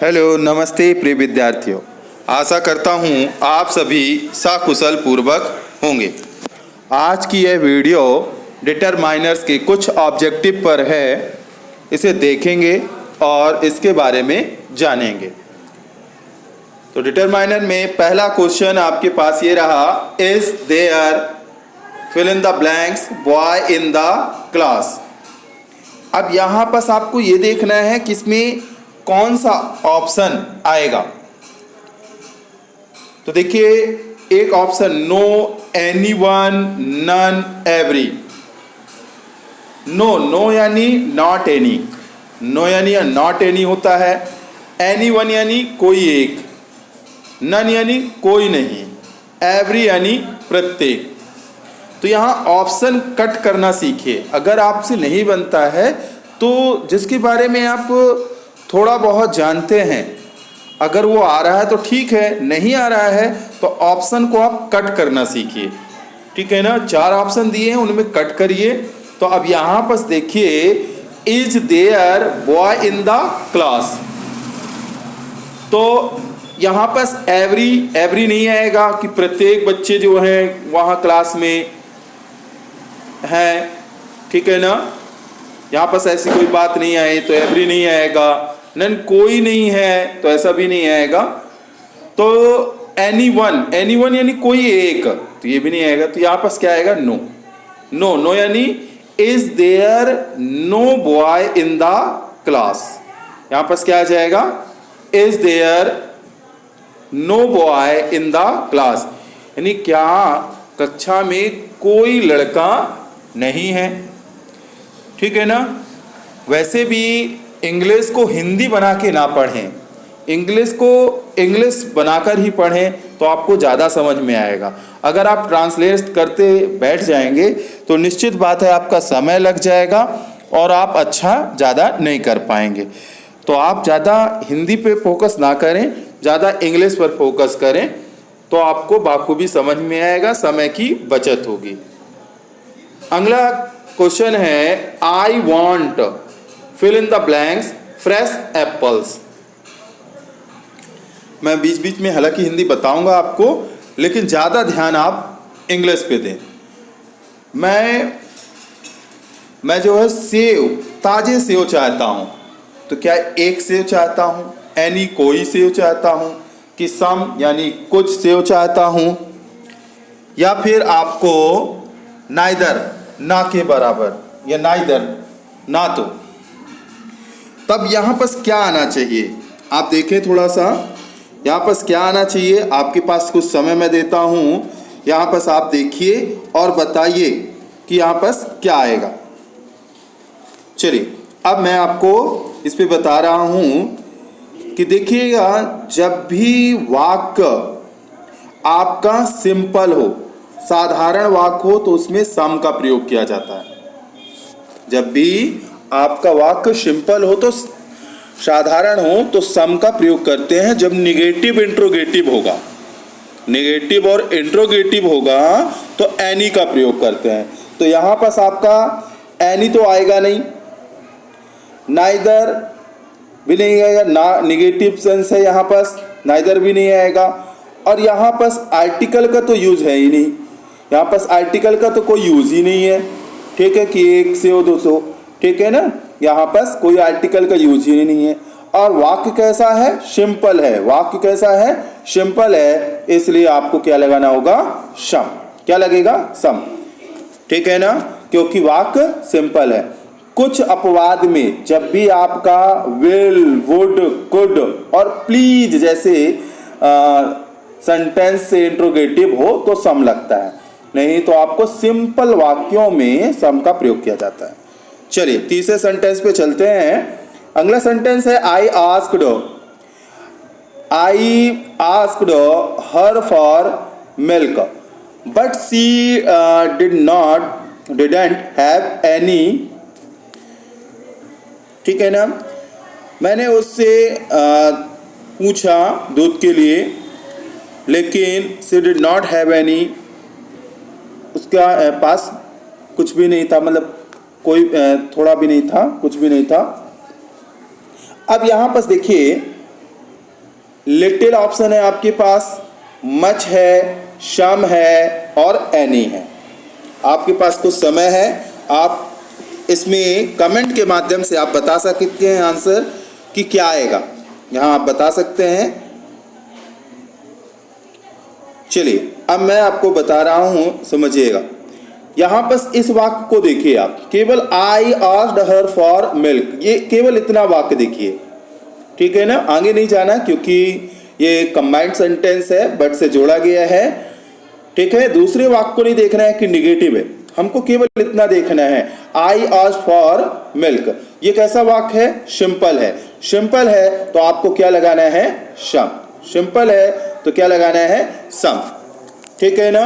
Hello, नमस्ते प्रिय विद्यार्थियों। आशा करता हूँ आप सभी सकुशल पूर्वक होंगे। आज की यह वीडियो डिटरमाइनर्स के कुछ ऑब्जेक्टिव पर है। इसे देखेंगे और इसके बारे में जानेंगे। तो डिटरमाइनर में पहला क्वेश्चन आपके पास ये रहा, is there fill in the blanks boy in the class. अब यहाँ पर आपको ये देखना है कि इसमें कौन सा ऑप्शन आएगा। तो देखिए, एक option no, anyone, none, every. No यानी नॉट एनी, नो यानी नॉट एनी होता है। एनीवन यानी कोई एक, नन यानी कोई नहीं, एवरी यानी प्रत्येक। तो यहाँ ऑप्शन कट करना सीखिए। अगर आपसे नहीं बनता है तो जिसके बारे में आप थोड़ा बहुत जानते हैं, अगर वो आ रहा है तो ठीक है, नहीं आ रहा है तो ऑप्शन को आप कट करना सीखिए। ठीक है ना। 4 ऑप्शन दिए हैं, उनमें कट करिए। तो अब यहाँ पर देखिए, is there boy in the class. तो यहाँ पर एवरी नहीं आएगा कि प्रत्येक बच्चे जो हैं वहाँ क्लास में हैं। ठीक है ना। यहाँ पर ऐसी कोई बात नहीं आई तो एवरी नहीं आएगा। नन कोई नहीं है तो ऐसा भी नहीं आएगा। तो एनीवन यानी कोई एक, तो ये भी नहीं आएगा। तो यहाँ पर क्या आएगा, नो यानी is there no boy in the class. यहाँ पर क्या आ जाएगा, is there no boy in the class, यानी क्या कक्षा में कोई लड़का नहीं है। ठीक है ना। वैसे भी इंग्लिश को हिंदी बना के ना पढ़ें, इंग्लिश को इंग्लिश बनाकर ही पढ़ें तो आपको ज़्यादा समझ में आएगा। अगर आप ट्रांसलेट करते बैठ जाएंगे तो निश्चित बात है आपका समय लग जाएगा और आप अच्छा ज़्यादा नहीं कर पाएंगे। तो आप ज़्यादा हिंदी पे फोकस ना करें, ज़्यादा इंग्लिश पर फोकस करें तो आपको बाखूबी समझ में आएगा, समय की बचत होगी। अगला क्वेश्चन है, I want fill in the blanks fresh apples. मैं बीच बीच में हालांकि हिंदी बताऊंगा आपको, लेकिन ज़्यादा ध्यान आप इंग्लिश पे दें। मैं जो है सेव, ताजे सेव चाहता हूँ। तो क्या एक सेव चाहता हूँ, एनी कोई सेव चाहता हूँ, कि सम यानी कुछ सेव चाहता हूँ, या फिर आपको नाइदर ना के बराबर, या नाइदर ना तो। तब यहाँ पर क्या आना चाहिए, आप देखें थोड़ा सा यहाँ पर क्या आना चाहिए। आपके पास कुछ समय मैं देता हूँ, यहाँ पर आप देखिए और बताइए कि यहाँ पर क्या आएगा। चलिए, अब मैं आपको इस पे बता रहा हूँ कि देखिएगा, जब भी वाक्य आपका सिंपल हो, साधारण वाक्य हो, तो उसमें सम का प्रयोग किया जाता है। जब भी आपका वाक्य सिंपल हो, तो साधारण हो, तो सम का प्रयोग करते हैं। जब निगेटिव इंट्रोगेटिव होगा, निगेटिव और इंट्रोगेटिव होगा तो एनी का प्रयोग करते हैं। तो यहाँ पर आपका एनी तो आएगा नहीं, नाइदर भी नहीं आएगा, ना निगेटिव सेंस है यहाँ पर, नाइदर भी नहीं आएगा। और यहाँ पर आर्टिकल का तो यूज है ही नहीं, यहाँ पर आर्टिकल का तो कोई यूज ही नहीं है। ठीक है, कि एक से हो, 200। ठीक है ना। यहाँ पर कोई आर्टिकल का यूज ही नहीं है। और वाक्य कैसा है, सिंपल है। वाक्य कैसा है, सिंपल है, इसलिए आपको क्या लगाना होगा, सम। क्या लगेगा, सम। ठीक है ना, क्योंकि वाक्य सिंपल है। कुछ अपवाद में जब भी आपका विल, वुड, कुड और प्लीज जैसे सेंटेंस से इंट्रोगेटिव हो तो सम लगता है, नहीं तो आपको सिंपल वाक्यों में सम का प्रयोग किया जाता है। चलिए, तीसरे सेंटेंस पे चलते हैं। अगला सेंटेंस है, I asked her for milk but she didn't have any. ठीक है ना। मैंने उससे पूछा दूध के लिए, लेकिन she did not have any, उसका पास कुछ भी नहीं था, मतलब कोई थोड़ा भी नहीं था, कुछ भी नहीं था। अब यहाँ पर देखिए, लिटिल ऑप्शन है आपके पास, मच है, शम है और एनी है। आपके पास कुछ समय है, आप इसमें कमेंट के माध्यम से आप बता सकते हैं आंसर कि क्या आएगा, यहाँ आप बता सकते हैं। चलिए अब मैं आपको बता रहा हूँ, समझिएगा। यहाँ बस इस वाक्य को देखिए आप, केवल I asked her for milk, ये केवल इतना वाक्य देखिए, ठीक है ना, आगे नहीं जाना क्योंकि ये कंबाइंड सेंटेंस है, बट से जोड़ा गया है, ठीक है। दूसरे वाक्य को नहीं देखना है कि निगेटिव है, हमको केवल इतना देखना है, आई आस्क्ड फॉर मिल्क। ये कैसा वाक्य है? सिंपल है। सिंपल है तो आपको क्या लगाना है? सम। सिंपल है तो क्या लगाना है? सम, ठीक है ना।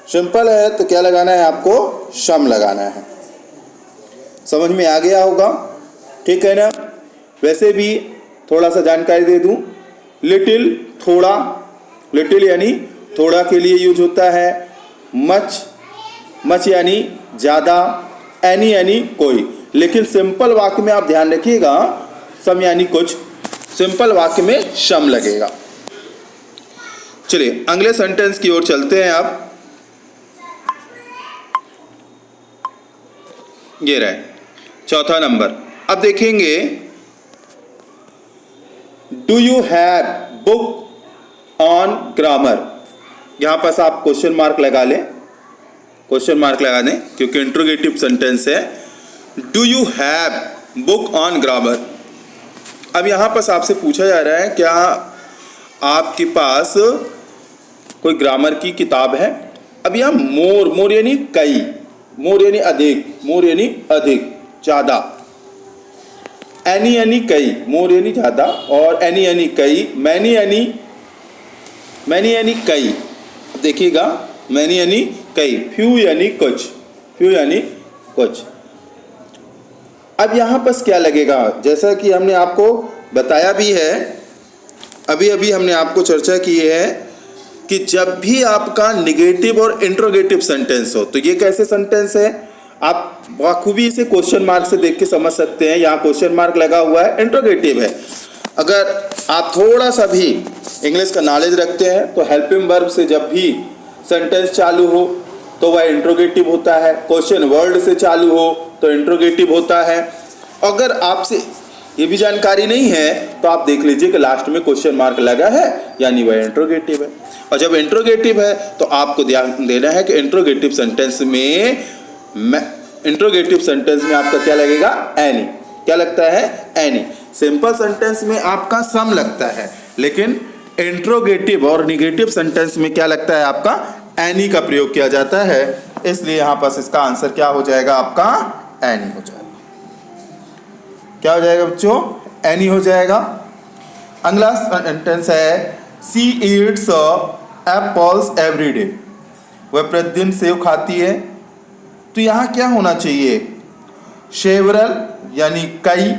सिंपल है तो क्या लगाना है आपको? सम लगाना है। समझ में आ गया होगा, ठीक है ना। वैसे भी थोड़ा सा जानकारी दे दूं, लिटिल थोड़ा, लिटिल यानी थोड़ा के लिए यूज होता है, मच, मच यानी ज़्यादा, एनी यानी कोई। लेकिन सिंपल वाक्य में आप ध्यान रखिएगा, सम यानी कुछ, सिंपल वाक्य में सम लगेगा। चलिए अगले सेंटेंस की ओर चलते हैं। आप ये रहे चौथा नंबर। अब देखेंगे, do you have book on grammar. यहां पर आप क्वेश्चन मार्क लगा लें, क्वेश्चन मार्क लगा दें क्योंकि इंट्रोगेटिव सेंटेंस है। Do you have book on grammar. अब यहां पर आपसे पूछा जा रहा है, क्या आपके पास कोई ग्रामर की किताब है। अब यहाँ मोर, मोर यानी कई, मोर यानी अधिक, मोर यानी अधिक, ज़्यादा। एनी यानी कई, मोर यानी ज़्यादा, और एनी यानी कई, मैनी यानी कई। देखिएगा, मैनी यानी कई, फ्यू यानी कुछ, फ्यू यानी कुछ। अब यहाँ पर क्या लगेगा, जैसा कि हमने आपको बताया भी है, अभी अभी हमने आपको चर्चा की है कि जब भी आपका निगेटिव और इंट्रोगेटिव सेंटेंस हो, तो ये कैसे सेंटेंस है, आप बखूबी इसे क्वेश्चन मार्क से देख के समझ सकते हैं। यहाँ क्वेश्चन मार्क लगा हुआ है, इंट्रोगेटिव है। अगर आप थोड़ा सा भी इंग्लिश का नॉलेज रखते हैं तो हेल्पिंग वर्ब से जब भी सेंटेंस चालू हो तो वह इंट्रोगेटिव होता है, क्वेश्चन वर्ड से चालू हो तो इंट्रोगेटिव होता है। अगर आपसे ये भी जानकारी नहीं है तो आप देख लीजिए कि लास्ट में क्वेश्चन मार्क लगा है, यानी वह इंट्रोगेटिव है। और जब इंट्रोगेटिव है तो आपको ध्यान देना है कि इंट्रोगेटिव सेंटेंस में आपका क्या लगेगा? एनी। क्या लगता है? एनी। सिंपल सेंटेंस में आपका सम लगता है, लेकिन इंट्रोगेटिव और निगेटिव सेंटेंस में क्या लगता है? आपका एनी का प्रयोग किया जाता है। इसलिए यहाँ पर इसका आंसर क्या हो जाएगा? आपका एनी हो जाएगा। क्या हो जाएगा बच्चों? एनी हो जाएगा। अगला सेंटेंस है, सी ईट्स एप्पल्स एवरी डे। वह प्रतिदिन सेब खाती है। तो यहाँ क्या होना चाहिए? सेवरल यानी कई,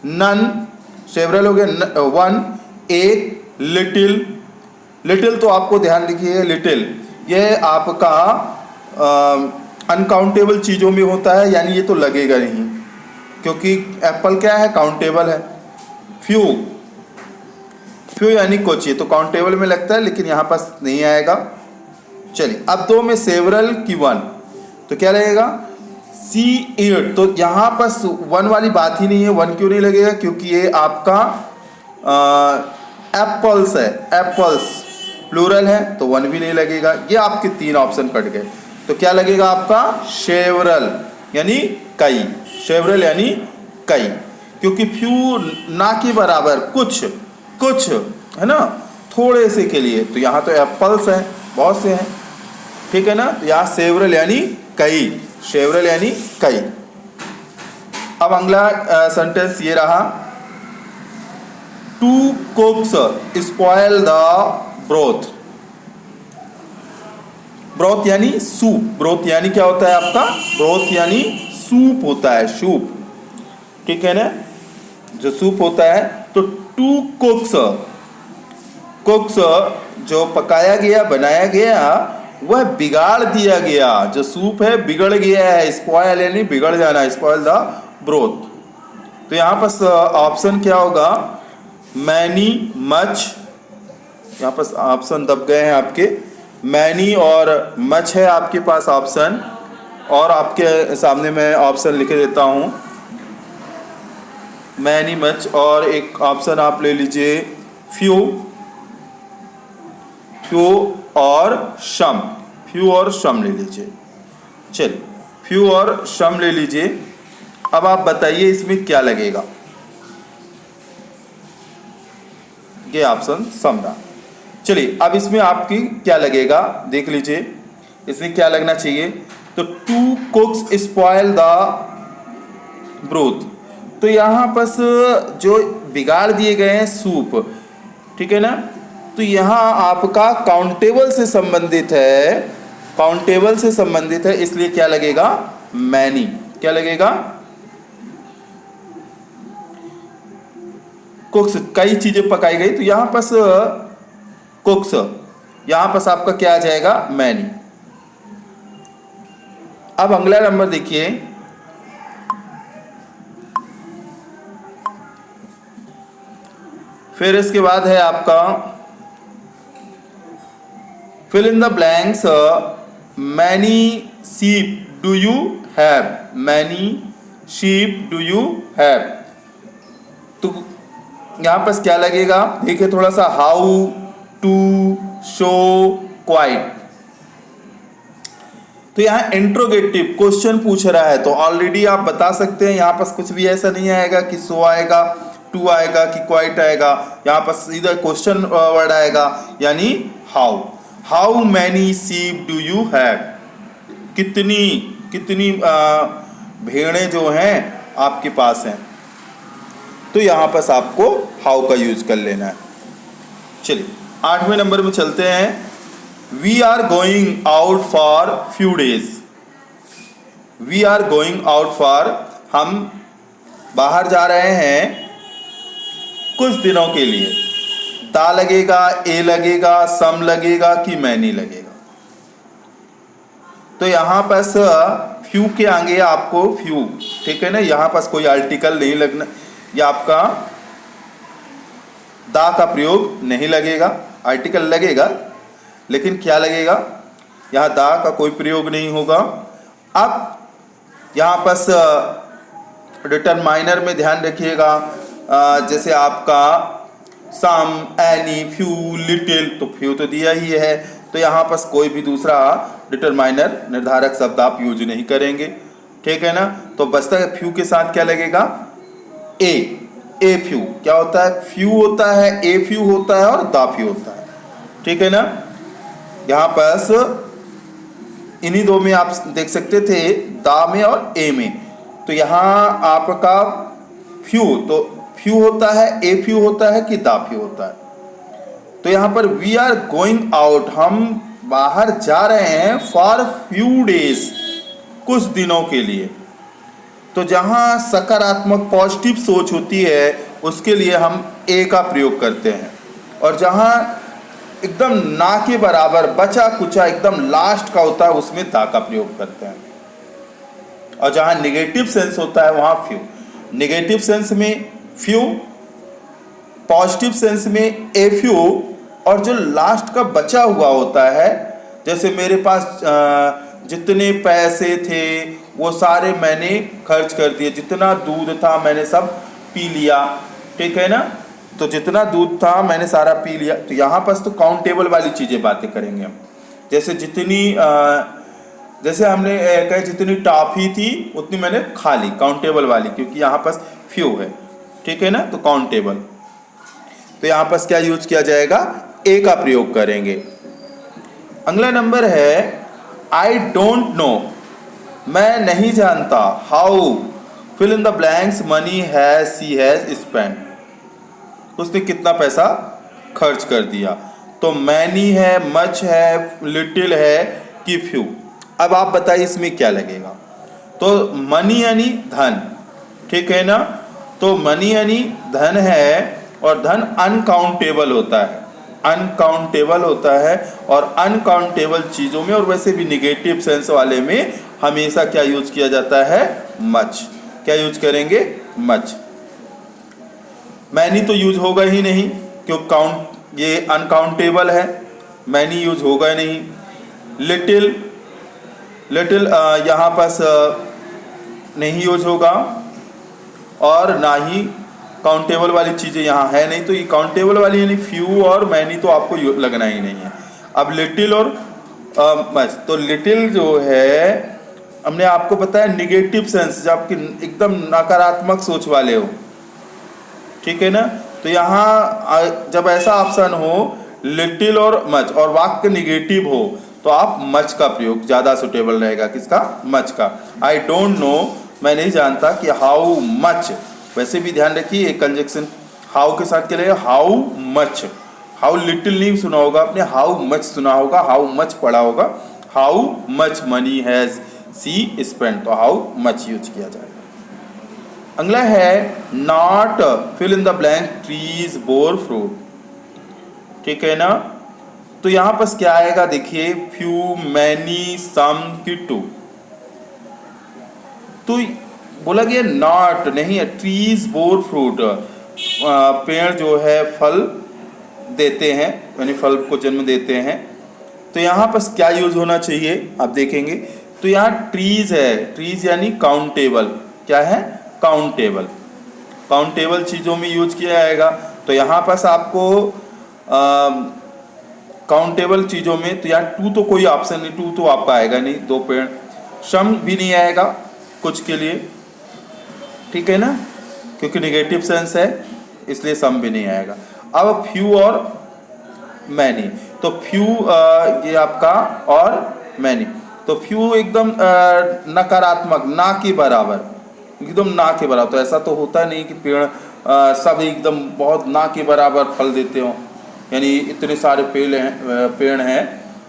नन, सेवरल हो गया वन, एक, लिटिल। लिटिल तो आपको ध्यान रखिए, लिटिल ये आपका अनकाउंटेबल चीज़ों में होता है, यानी ये तो लगेगा नहीं, क्योंकि एप्पल क्या है? काउंटेबल है। फ्यू, फ्यू यानी कुछ, ये तो काउंटेबल में लगता है, लेकिन यहाँ पास नहीं आएगा। चलिए अब दो में सेवरल की वन, तो क्या लगेगा? सी ईट। तो यहाँ पर वन वाली बात ही नहीं है। वन क्यों नहीं लगेगा? क्योंकि ये आपका एप्पल्स है, एप्पल्स प्लूरल है, तो वन भी नहीं लगेगा। ये आपके तीन ऑप्शन कट गए। तो क्या लगेगा आपका? सेवरल यानी कई, सेवरल यानी कई, क्योंकि फ्यू ना के बराबर कुछ, कुछ है ना, थोड़े से के लिए। तो यहाँ तो एप्पल्स हैं, बहुत से हैं, ठीक है ना। तो यहाँ सेवरल यानी कई, सेवरल यानी कई। अब अगला सेंटेंस ये रहा, two cooks spoil the broth. Broth यानी सूप। ब्रोथ यानी क्या होता है आपका? ब्रोथ यानी सूप होता है, सूप, ठीक है ना, जो सूप होता है। तो टू कुक्स, कुक्स जो पकाया गया, बनाया गया, वह बिगाड़ दिया गया। जो सूप है बिगड़ गया है, स्पॉयल यानी बिगड़ जाना, स्पॉयल द ब्रोथ। तो यहाँ पर ऑप्शन क्या होगा? मैनी, मच, यहाँ पर ऑप्शन दब गए हैं आपके, मैनी और मच है आपके पास ऑप्शन, और आपके सामने मैं ऑप्शन लिख देता हूँ, मैनी, मच, और एक ऑप्शन आप ले लीजिए फ्यू, फ्यू और शम, फ्यू और शम ले लीजिए। चलिए फ्यू और शम ले लीजिए। अब आप बताइए इसमें क्या लगेगा। ये ऑप्शन सम रहा। चलिए अब इसमें आपकी क्या लगेगा देख लीजिए, इसमें क्या लगना चाहिए। तो two cooks spoil the broth, तो यहाँ पर जो बिगाड़ दिए गए हैं सूप, ठीक है ना, तो यहाँ आपका काउंटेबल से संबंधित है, काउंटेबल से संबंधित है, इसलिए क्या लगेगा, मैनी। क्या लगेगा, कुक्स, कई चीजें पकाई गई, तो यहां पर कुक्स, यहां पर आपका क्या आ जाएगा, मैनी। अब अगला नंबर देखिए, फिर इसके बाद है आपका fill in the blanks, many sheep do you have, many sheep do you have, तो यहां पर क्या लगेगा, देखिए थोड़ा सा, हाउ, टू, शो, क्वाइट, तो यहाँ इंट्रोगेटिव क्वेश्चन पूछ रहा है, तो ऑलरेडी आप बता सकते हैं, यहाँ पर कुछ भी ऐसा नहीं आएगा कि सो आएगा, टू आएगा कि क्वाइट आएगा, यहाँ पर सीधा क्वेश्चन वर्ड आएगा, यानी how, how many sheep do you have, कितनी कितनी भेड़ें जो हैं आपके पास हैं, तो यहाँ पर आपको हाउ का यूज कर लेना है। चलिए 8वें नंबर में चलते हैं, we are going out for few days, we are going out for, हम बाहर जा रहे हैं कुछ दिनों के लिए, दा लगेगा, ए लगेगा, सम लगेगा कि मैनी लगेगा, तो यहाँ पर फ्यू के आगे आपको फ्यू, ठीक है ना, यहाँ पर कोई आर्टिकल नहीं लगना, या आपका दा का प्रयोग नहीं लगेगा, आर्टिकल लगेगा लेकिन क्या लगेगा, यहाँ दा का कोई प्रयोग नहीं होगा। अब यहाँ पर डिटरमाइनर में ध्यान रखिएगा, जैसे आपका सम, एनी, फ्यू, लिटिल, तो फ्यू तो दिया ही है, तो यहाँ पर कोई भी दूसरा डिटरमाइनर निर्धारक शब्द आप यूज नहीं करेंगे, ठीक है ना, तो बचता है फ्यू के साथ क्या लगेगा, ए, ए फ्यू, क्या होता है, फ्यू होता है, ए फ्यू होता है और दा फ्यू होता है, ठीक है ना। यहाँ पर इन्हीं दो में आप देख सकते थे, दा में और ए में, तो यहाँ आपका फ्यू, तो फ्यू होता है, ए फ्यू होता है कि दा फ्यू होता है, तो यहाँ पर वी आर गोइंग आउट, हम बाहर जा रहे हैं, फॉर फ्यू डेज, कुछ दिनों के लिए, तो जहाँ सकारात्मक पॉजिटिव सोच होती है उसके लिए हम ए का प्रयोग करते हैं, और जहाँ एकदम ना के बराबर बचा कुचा एकदम लास्ट का होता है उसमें दा का प्रयोग करते हैं, और जहाँ निगेटिव सेंस होता है वहाँ फ्यू, निगेटिव सेंस में फ्यू, पॉजिटिव सेंस में ए फ्यू, और जो लास्ट का बचा हुआ होता है, जैसे मेरे पास जितने पैसे थे वो सारे मैंने खर्च कर दिए, जितना दूध था मैंने सब पी लिया, ठीक है ना, तो जितना दूध था मैंने सारा पी लिया, तो यहाँ पर तो काउंटेबल वाली चीज़ें बातें करेंगे हम, जैसे जितनी जैसे हमने कहे जितनी टॉफी थी उतनी मैंने खा ली, काउंटेबल वाली, क्योंकि यहाँ पर फ्यू है, ठीक है ना, तो काउंटेबल, तो यहाँ पर क्या यूज किया जाएगा, ए का प्रयोग करेंगे। अगला नंबर है, आई डोंट नो, मैं नहीं जानता, how, fill in the blanks, money has she has spend, उसने कितना पैसा खर्च कर दिया, तो मैनी है, मच है, लिटिल है कि फ्यू। अब आप बताइए इसमें क्या लगेगा, तो मनी यानी धन, ठीक है ना, तो मनी यानी धन है, और धन अनकाउंटेबल होता है, अनकाउंटेबल होता है, और अनकाउंटेबल चीज़ों में, और वैसे भी निगेटिव सेंस वाले में हमेशा क्या यूज किया जाता है, मच, क्या यूज करेंगे, मच। मैनी तो यूज होगा ही नहीं, क्योंकि काउंट ये अनकाउंटेबल है, मैनी यूज होगा नहीं। लिटिल, लिटिल यहाँ पास नहीं यूज होगा, और ना ही काउंटेबल वाली चीज़ें यहाँ है नहीं, तो ये काउंटेबल वाली यानी फ्यू और मैनी तो आपको लगना ही नहीं है। अब लिटिल और मच, तो लिटिल जो है हमने आपको बताया निगेटिव सेंस, जब आपकी एकदम नकारात्मक सोच वाले हो, ठीक है ना। तो यहाँ जब ऐसा ऑप्शन हो लिटिल और मच और वाक्य निगेटिव हो तो आप मच का प्रयोग ज़्यादा सुटेबल रहेगा। किसका? मच का। आई डोंट नो, मैं नहीं जानता कि हाउ मच, वैसे भी ध्यान रखिए एक कंजक्शन हाउ के साथ क्या लगेगा, हाउ मच। हाउ लिटिल नहीं सुना होगा आपने, हाउ मच सुना होगा, हाउ मच पढ़ा होगा। How much money has she spent, तो हाउ मच यूज किया जाएगा। अगला है not, fill in the blank, trees bore fruit, ठीक है ना। तो यहां पर क्या आएगा देखिए, फ्यू, मैनी, सम की टू। तो बोला गया नॉट नहीं है, ट्रीज बोर फ्रूट, पेड़ जो है फल देते हैं, यानी फल को जन्म देते हैं। तो यहाँ पर क्या यूज होना चाहिए आप देखेंगे, तो यहाँ ट्रीज है, ट्रीज यानी काउंटेबल, क्या है? काउंटेबल, काउंटेबल चीज़ों में यूज किया जाएगा। तो यहाँ पास आपको काउंटेबल चीज़ों में, तो यहाँ टू तो कोई ऑप्शन नहीं, टू तो आपका आएगा नहीं, दो पेड़। सम भी नहीं आएगा कुछ के लिए, ठीक है ना, क्योंकि निगेटिव सेंस है इसलिए सम भी नहीं आएगा। अब फ्यू और मैनी, तो फ्यू ये आपका और मैनी, तो फ्यू एकदम नकारात्मक, ना के बराबर, एकदम ना के बराबर। तो ऐसा तो होता नहीं कि पेड़ सब एकदम बहुत ना के बराबर फल देते हो, यानी इतने सारे पेड़ हैं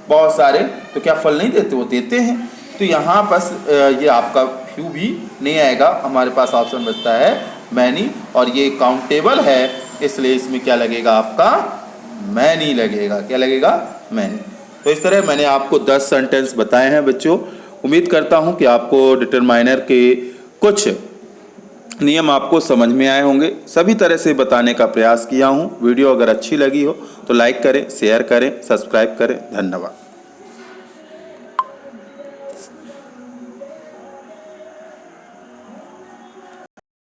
बहुत सारे, तो क्या फल नहीं देते? वो देते हैं। तो यहाँ बस ये आपका फ्यू भी नहीं आएगा, हमारे पास ऑप्शन बचता है मैनी, और ये काउंटेबल है इसलिए इसमें क्या लगेगा आपका? मैनी लगेगा। क्या लगेगा? मैनी। तो इस तरह मैंने आपको 10 सेंटेंस बताए हैं बच्चों। उम्मीद करता हूँ कि आपको डिटरमाइनर के कुछ नियम आपको समझ में आए होंगे। सभी तरह से बताने का प्रयास किया हूँ। वीडियो अगर अच्छी लगी हो तो लाइक करें, शेयर करें, सब्सक्राइब करें। धन्यवाद।